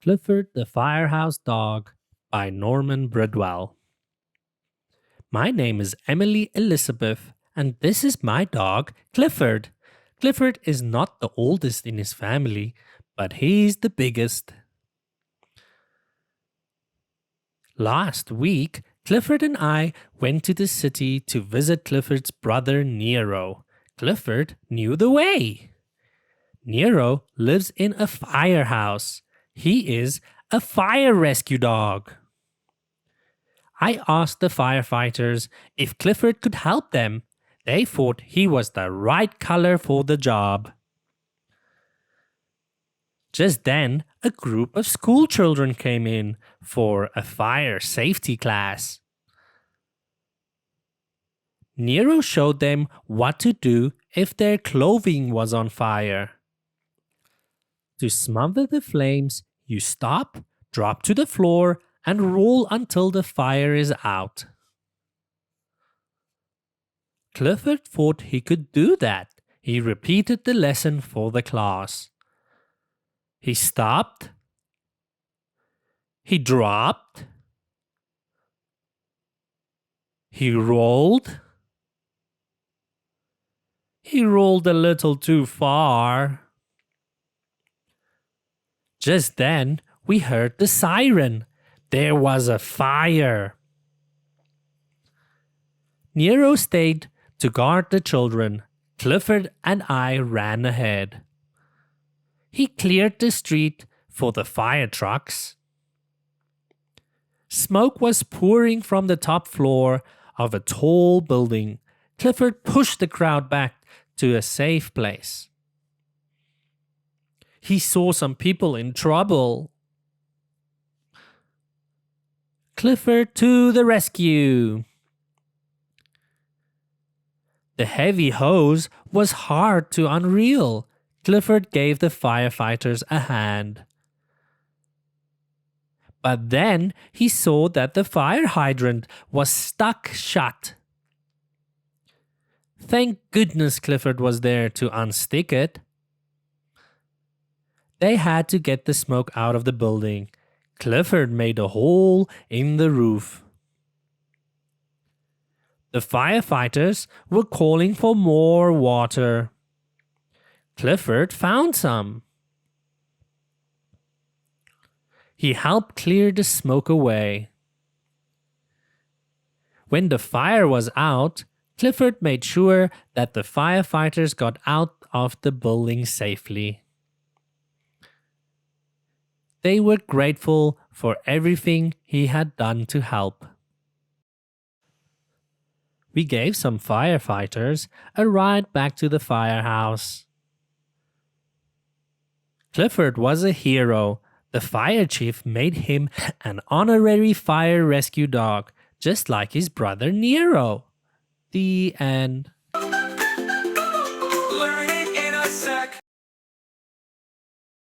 Clifford the Firehouse Dog by Norman Bridwell. My name is Emily Elizabeth, and this is my dog, Clifford. Clifford is not the oldest in his family, but he's the biggest. Last week, Clifford and I went to the city to visit Clifford's brother Nero. Clifford knew the way. Nero lives in a firehouse. He is a fire rescue dog. I asked the firefighters if Clifford could help them. They thought he was the right color for the job. Just then, a group of school children came in for a fire safety class. Nero showed them what to do if their clothing was on fire. To smother the flames, you stop, drop to the floor, and roll until the fire is out. Clifford thought he could do that. He repeated the lesson for the class. He stopped. He dropped. He rolled. He rolled a little too far. Just then, we heard the siren. There was a fire. Nero stayed to guard the children. Clifford and I ran ahead. He cleared the street for the fire trucks. Smoke was pouring from the top floor of a tall building. Clifford pushed the crowd back to a safe place. He saw some people in trouble. Clifford to the rescue. The heavy hose was hard to unreel. Clifford gave the firefighters a hand. But then he saw that the fire hydrant was stuck shut. Thank goodness Clifford was there to unstick it. They had to get the smoke out of the building. Clifford made a hole in the roof. The firefighters were calling for more water. Clifford found some. He helped clear the smoke away. When the fire was out, Clifford made sure that the firefighters got out of the building safely. They were grateful for everything he had done to help. We gave some firefighters a ride back to the firehouse. Clifford was a hero. The fire chief made him an honorary fire rescue dog, just like his brother Nero. The end.